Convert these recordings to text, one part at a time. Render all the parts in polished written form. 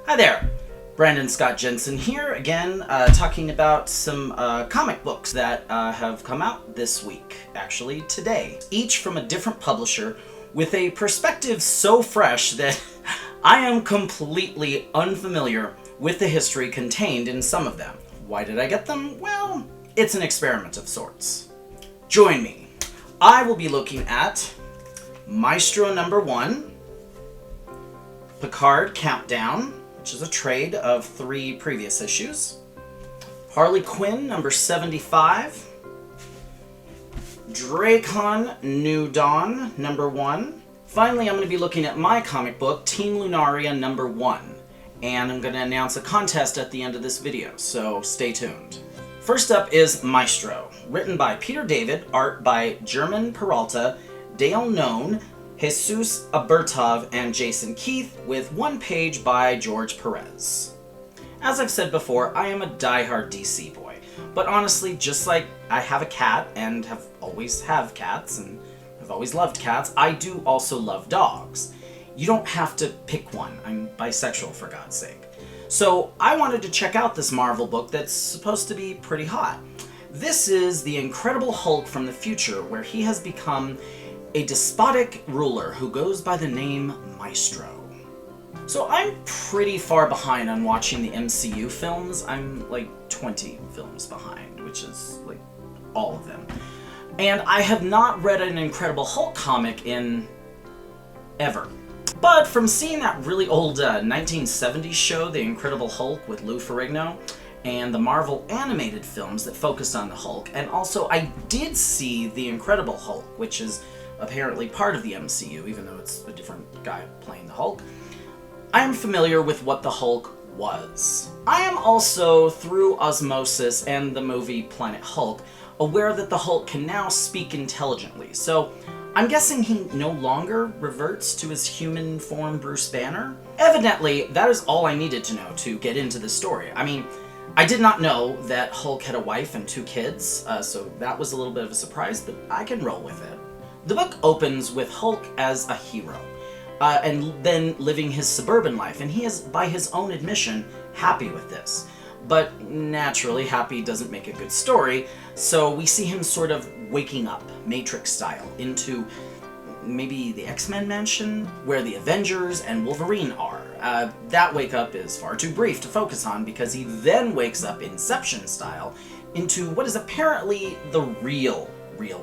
Hi there, Brandon Scott Jensen here, again, talking about some comic books that have come out this week, actually today. Each from a different publisher with a perspective so fresh that I am completely unfamiliar with the history contained in some of them. Why did I get them? Well, it's an experiment of sorts. Join me. I will be looking at Maestro #1, Picard Countdown, which is a trade of 3 previous issues, Harley Quinn #75, Drakkon New Dawn #1. Finally, I'm going to be looking at my comic book, Team Lunaria #1, and I'm going to announce a contest at the end of this video, so stay tuned. First up is Maestro, written by Peter David, art by German Peralta, Dale Known, Jesus Abertov, and Jason Keith, with 1 page by George Perez. As I've said before, I am a diehard DC boy, but honestly, just like I have a cat and have always have cats and have always loved cats, I do also love dogs. You don't have to pick one. I'm bisexual, for God's sake. So I wanted to check out this Marvel book that's supposed to be pretty hot. This is the Incredible Hulk from the future, where he has become a despotic ruler who goes by the name Maestro. So I'm pretty far behind on watching the MCU films. I'm like 20 films behind, which is like all of them. And I have not read an Incredible Hulk comic in ever. But from seeing that really old 1970s show, The Incredible Hulk with Lou Ferrigno, and the Marvel animated films that focused on the Hulk, and also I did see The Incredible Hulk, which is apparently part of the MCU, even though it's a different guy playing the Hulk, I am familiar with what the Hulk was. I am also, through osmosis and the movie Planet Hulk, aware that the Hulk can now speak intelligently, so I'm guessing he no longer reverts to his human form Bruce Banner? Evidently, that is all I needed to know to get into the story. I mean, I did not know that Hulk had a wife and 2 kids, so that was a little bit of a surprise, but I can roll with it. The book opens with Hulk as a hero, and then living his suburban life, and he is, by his own admission, happy with this. But naturally, happy doesn't make a good story, so we see him sort of waking up, Matrix style, into maybe the X-Men mansion, where the Avengers and Wolverine are. That wake up is far too brief to focus on, because he then wakes up Inception style into what is apparently the real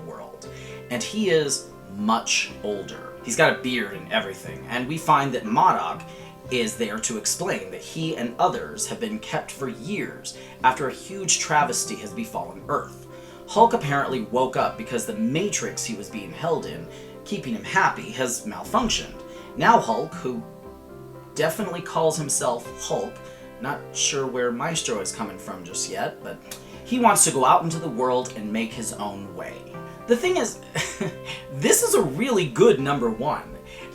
world. And he is much older. He's got a beard and everything, and we find that MODOK is there to explain that he and others have been kept for years after a huge travesty has befallen Earth. Hulk apparently woke up because the matrix he was being held in, keeping him happy, has malfunctioned. Now Hulk, who definitely calls himself Hulk, not sure where Maestro is coming from just yet, but he wants to go out into the world and make his own way. The thing is, this is a really good #1.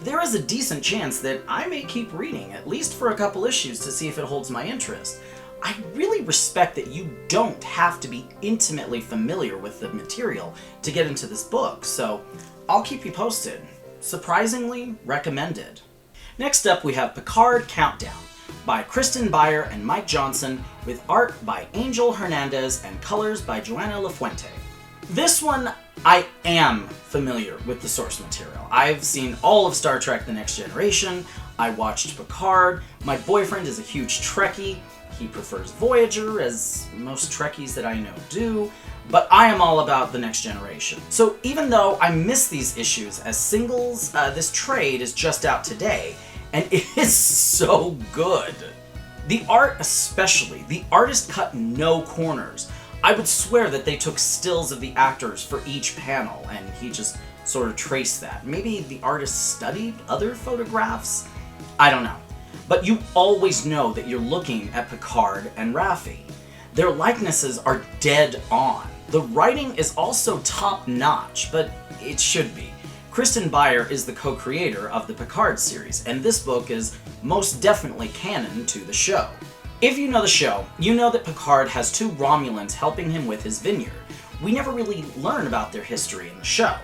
There is a decent chance that I may keep reading, at least for a couple issues, to see if it holds my interest. I really respect that you don't have to be intimately familiar with the material to get into this book, so I'll keep you posted. Surprisingly recommended. Next up, we have Picard Countdown by Kirsten, Beyer, and Mike Johnson, with art by Angel Hernandez and colors by Joanna Lafuente. This one, I am familiar with the source material. I've seen all of Star Trek The Next Generation, I watched Picard, my boyfriend is a huge Trekkie, he prefers Voyager, as most Trekkies that I know do, but I am all about The Next Generation. So even though I miss these issues as singles, this trade is just out today, and it is so good. The art especially, the artist cut no corners. I would swear that they took stills of the actors for each panel, and he just sort of traced that. Maybe the artist studied other photographs? I don't know. But you always know that you're looking at Picard and Raffi. Their likenesses are dead on. The writing is also top-notch, but it should be. Kirsten Beyer is the co-creator of the Picard series, and this book is most definitely canon to the show. If you know the show, you know that Picard has 2 Romulans helping him with his vineyard. We never really learn about their history in the show.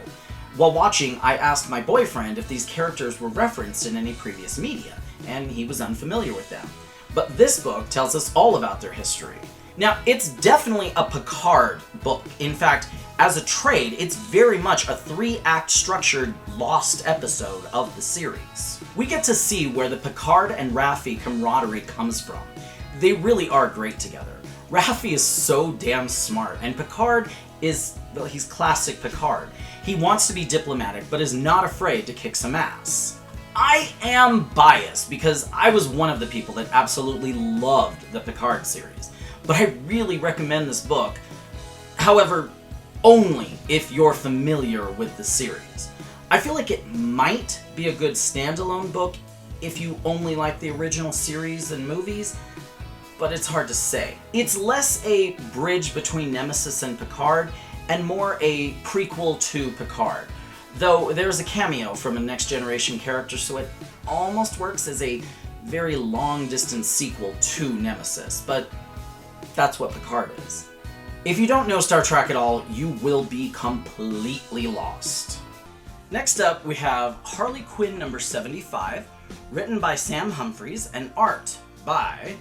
While watching, I asked my boyfriend if these characters were referenced in any previous media, and he was unfamiliar with them. But this book tells us all about their history. Now, it's definitely a Picard book. In fact, as a trade, it's very much a 3-act structured lost episode of the series. We get to see where the Picard and Raffi camaraderie comes from. They really are great together. Raffi is so damn smart, and Picard is, well, he's classic Picard. He wants to be diplomatic, but is not afraid to kick some ass. I am biased because I was one of the people that absolutely loved the Picard series, but I really recommend this book. However, only if you're familiar with the series. I feel like it might be a good standalone book if you only like the original series and movies, but it's hard to say. It's less a bridge between Nemesis and Picard, and more a prequel to Picard. Though there's a cameo from a Next Generation character, so it almost works as a very long-distance sequel to Nemesis, but that's what Picard is. If you don't know Star Trek at all, you will be completely lost. Next up, we have Harley Quinn number 75, written by Sam Humphries, and art by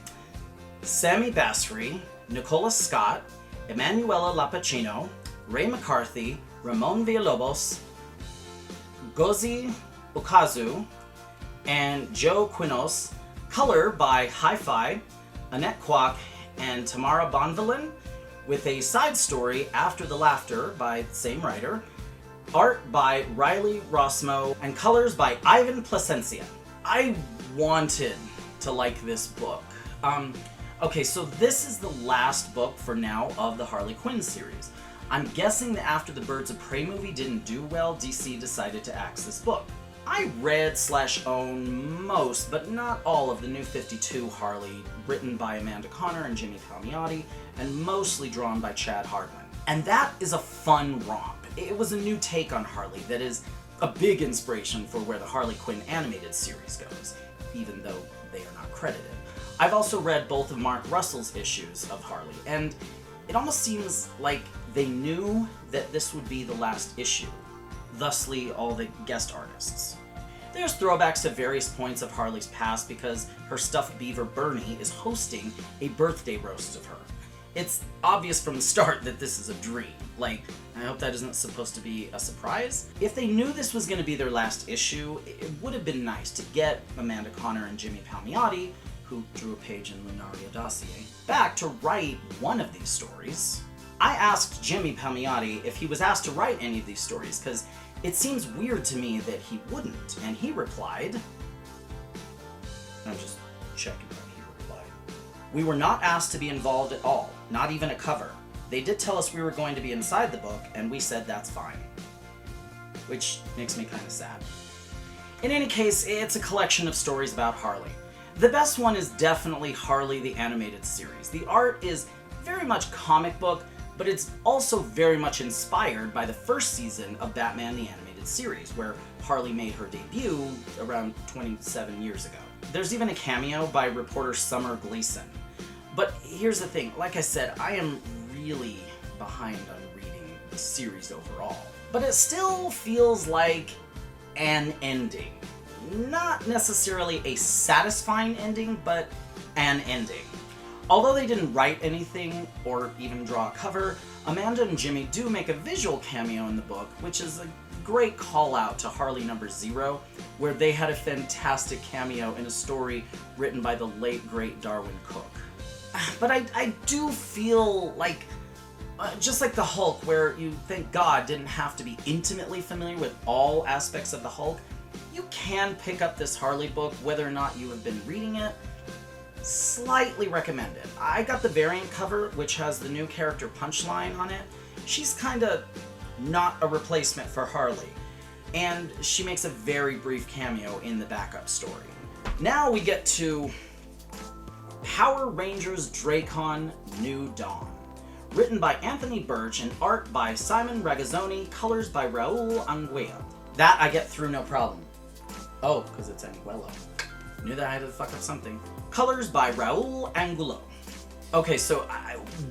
Sami Basri, Nicola Scott, Emanuela Luppachino, Ray McCarthy, Ramon Villalobos, Ngozi, Ukazu, and Joe Quinones. Color by Hi-Fi, Annette Kwok, and Tamra Bonvillain, with a side story, After the Laughter, by the same writer. Art by Riley Rossmo, and colors by Ivan Plascencia. I wanted to like this book. Okay, so this is the last book for now of the Harley Quinn series. I'm guessing that after the Birds of Prey movie didn't do well, DC decided to axe this book. I read/own most, but not all, of the New 52 Harley, written by Amanda Conner and Jimmy Palmiotti, and mostly drawn by Chad Hardwin. And that is a fun romp. It was a new take on Harley that is a big inspiration for where the Harley Quinn animated series goes, even though they are not credited. I've also read both of Mark Russell's issues of Harley, and it almost seems like they knew that this would be the last issue, thusly all the guest artists. There's throwbacks to various points of Harley's past because her stuffed beaver Bernie is hosting a birthday roast of her. It's obvious from the start that this is a dream. Like, I hope that isn't supposed to be a surprise. If they knew this was going to be their last issue, it would have been nice to get Amanda Conner and Jimmy Palmiotti, who drew a page in Lunaria dossier, back to write one of these stories. I asked Jimmy Palmiotti if he was asked to write any of these stories, because it seems weird to me that he wouldn't, and he replied, I'm just checking what he replied. We were not asked to be involved at all, not even a cover. They did tell us we were going to be inside the book, and we said that's fine. Which makes me kind of sad. In any case, it's a collection of stories about Harley. The best one is definitely Harley the Animated Series. The art is very much comic book, but it's also very much inspired by the first season of Batman the Animated Series, where Harley made her debut around 27 years ago. There's even a cameo by reporter Summer Gleason. But here's the thing, like I said, I am really behind on reading the series overall. But it still feels like an ending. Not necessarily a satisfying ending, but an ending. Although they didn't write anything or even draw a cover, Amanda and Jimmy do make a visual cameo in the book, which is a great call out to Harley number 0, where they had a fantastic cameo in a story written by the late great Darwin Cook. But I do feel like, just like the Hulk, where you thank God didn't have to be intimately familiar with all aspects of the Hulk, you can pick up this Harley book whether or not you have been reading it. Slightly recommended. I got the variant cover, which has the new character Punchline on it. She's kinda not a replacement for Harley, and she makes a very brief cameo in the backup story. Now we get to Power Rangers Drakkon New Dawn. Written by Anthony Burch and art by Simone Ragazzoni, colors by Raul Anguilla. That I get through no problem. Oh, because it's Anguilla. Knew that I had to fuck up something. Colors by Raul Angulo. Okay, so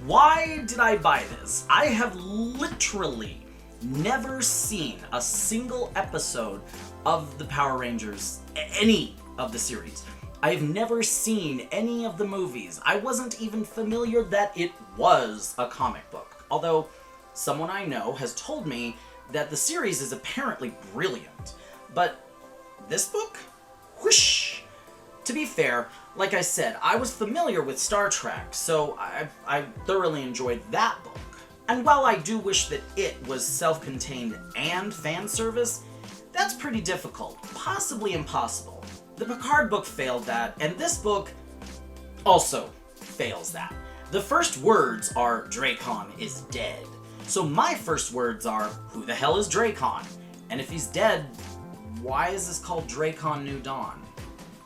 why did I buy this? I have literally never seen a single episode of the Power Rangers, any of the series. I've never seen any of the movies. I wasn't even familiar that it was a comic book. Although, someone I know has told me that the series is apparently brilliant. But this book? Whoosh! To be fair, like I said, I was familiar with Star Trek, so I thoroughly enjoyed that book. And while I do wish that it was self-contained and fan service, that's pretty difficult, possibly impossible. The Picard book failed that, and this book also fails that. The first words are, Drakkon is dead. So my first words are, who the hell is Drakkon? And if he's dead, why is this called Drakkon New Dawn?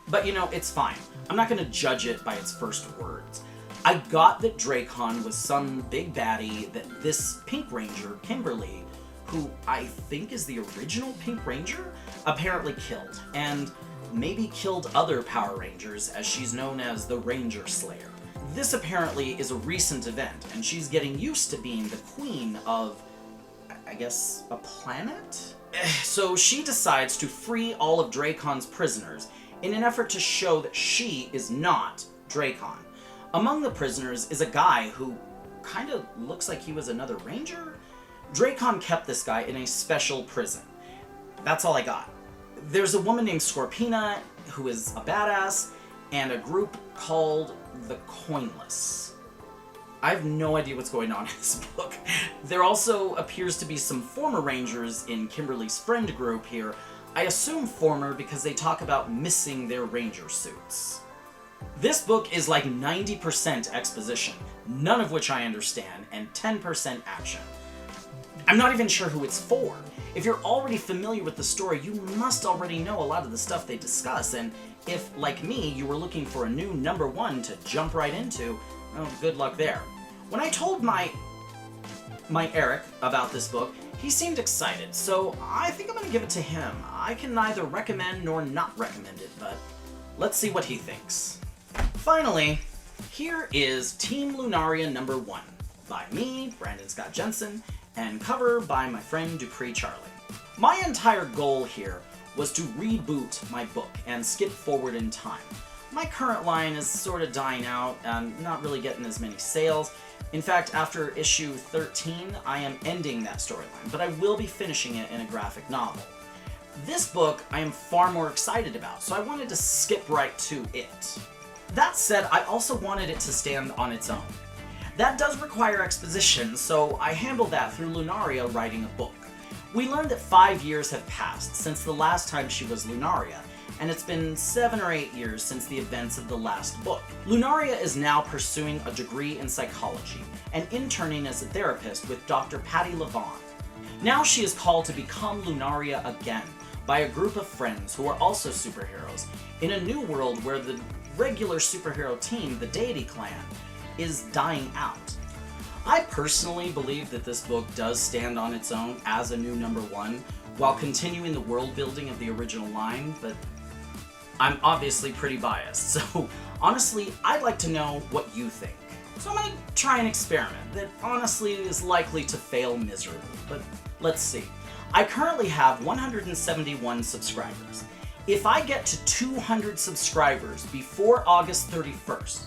But you know, it's fine. I'm not going to judge it by its first words. I got that Drakkon was some big baddie that this Pink Ranger, Kimberly, who I think is the original Pink Ranger, apparently killed. And maybe killed other Power Rangers, as she's known as the Ranger Slayer. This apparently is a recent event, and she's getting used to being the queen of, I guess, a planet? So she decides to free all of Drakkon's prisoners in an effort to show that she is not Drakkon. Among the prisoners is a guy who kind of looks like he was another ranger? Drakkon kept this guy in a special prison. That's all I got. There's a woman named Scorpina, who is a badass, and a group called the Coinless. I have no idea what's going on in this book. There also appears to be some former Rangers in Kimberly's friend group here. I assume former because they talk about missing their Ranger suits. This book is like 90% exposition, none of which I understand, and 10% action. I'm not even sure who it's for. If you're already familiar with the story, you must already know a lot of the stuff they discuss, and if, like me, you were looking for a new number one to jump right into, well, good luck there. When I told my Eric about this book, he seemed excited, so I think I'm gonna give it to him. I can neither recommend nor not recommend it, but let's see what he thinks. Finally, here is Team Lunaria number 1, by me, Brandon Scott Jensen, and cover by my friend Dupree Charlie. My entire goal here was to reboot my book and skip forward in time. My current line is sort of dying out and not really getting as many sales. In fact, after issue 13, I am ending that storyline, but I will be finishing it in a graphic novel. This book I am far more excited about, so I wanted to skip right to it. That said, I also wanted it to stand on its own. That does require exposition, so I handled that through Lunaria writing a book. We learned that 5 years have passed since the last time she was Lunaria, and it's been 7 or 8 years since the events of the last book. Lunaria is now pursuing a degree in psychology and interning as a therapist with Dr. Patty Levon. Now she is called to become Lunaria again by a group of friends who are also superheroes in a new world where the regular superhero team, the Deity Clan, is dying out. I personally believe that this book does stand on its own as a new number 1 while continuing the world building of the original line, but I'm obviously pretty biased, so honestly, I'd like to know what you think. So I'm gonna try an experiment that honestly is likely to fail miserably, but let's see. I currently have 171 subscribers. If I get to 200 subscribers before August 31st,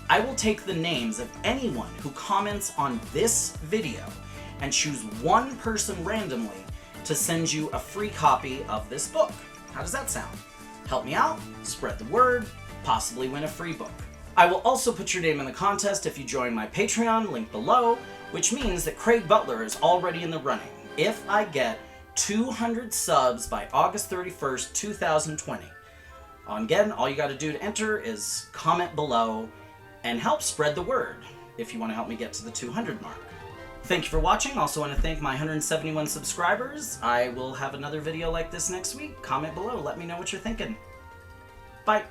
I will take the names of anyone who comments on this video and choose one person randomly to send you a free copy of this book. How does that sound? Help me out, spread the word, possibly win a free book. I will also put your name in the contest if you join my Patreon, link below, which means that Craig Butler is already in the running if I get 200 subs by August 31st, 2020. Again, all you gotta do to enter is comment below and help spread the word if you want to help me get to the 200 mark. Thank you for watching. Also want to thank my 171 subscribers. I will have another video like this next week. Comment below, let me know what you're thinking. Bye.